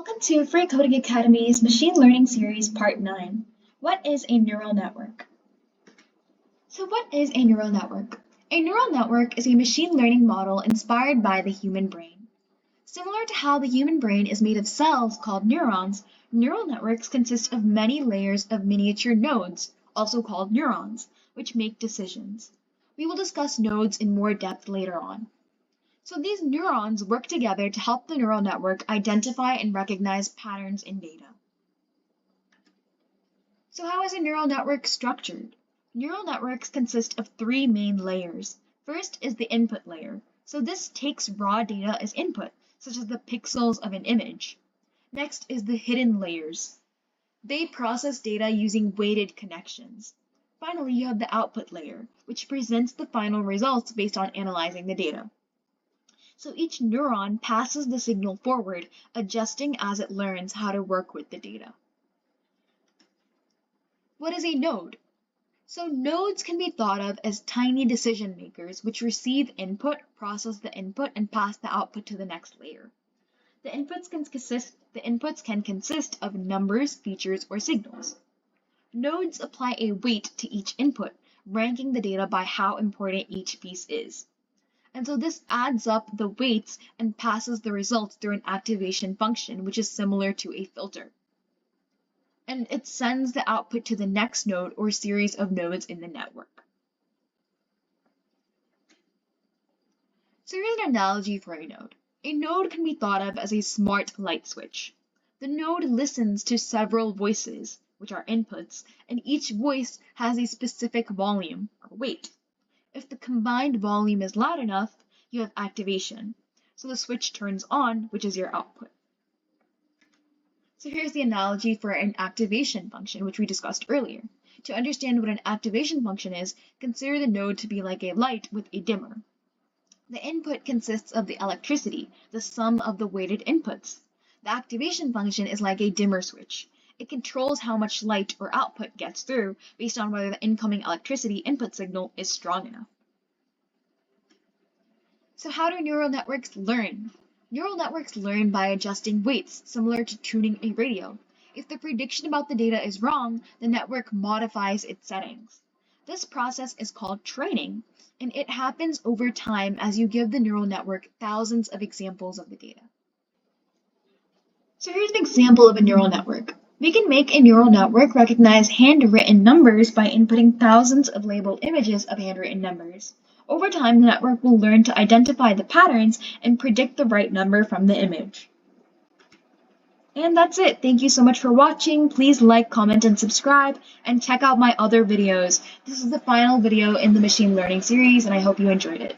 Welcome to Free Coding Academy's Machine Learning Series Part 9. What is a neural network? So what is a neural network? A neural network is a machine learning model inspired by the human brain. Similar to how the human brain is made of cells called neurons, neural networks consist of many layers of miniature nodes, also called neurons, which make decisions. We will discuss nodes in more depth later on. So these neurons work together to help the neural network identify and recognize patterns in data. So how is a neural network structured? Neural networks consist of three main layers. First is the input layer. So this takes raw data as input, such as the pixels of an image. Next is the hidden layers. They process data using weighted connections. Finally, you have the output layer, which presents the final results based on analyzing the data. So each neuron passes the signal forward, adjusting as it learns how to work with the data. What is a node? So nodes can be thought of as tiny decision makers which receive input, process the input, and pass the output to the next layer. The inputs can consist of numbers, features, or signals. Nodes apply a weight to each input, ranking the data by how important each piece is. And so this adds up the weights and passes the results through an activation function, which is similar to a filter. And it sends the output to the next node or series of nodes in the network. So here's an analogy for a node. A node can be thought of as a smart light switch. The node listens to several voices, which are inputs, and each voice has a specific volume or weight. If the combined volume is loud enough, you have activation. So the switch turns on, which is your output. So here's the analogy for an activation function, which we discussed earlier. To understand what an activation function is, consider the node to be like a light with a dimmer. The input consists of the electricity, the sum of the weighted inputs. The activation function is like a dimmer switch. It controls how much light or output gets through based on whether the incoming electricity input signal is strong enough. So how do neural networks learn? Neural networks learn by adjusting weights, similar to tuning a radio. If the prediction about the data is wrong, the network modifies its settings. This process is called training, and it happens over time as you give the neural network thousands of examples of the data. So here's an example of a neural network. We can make a neural network recognize handwritten numbers by inputting thousands of labeled images of handwritten numbers. Over time, the network will learn to identify the patterns and predict the right number from the image. And that's it. Thank you so much for watching. Please like, comment, and subscribe, and check out my other videos. This is the final video in the machine learning series, and I hope you enjoyed it.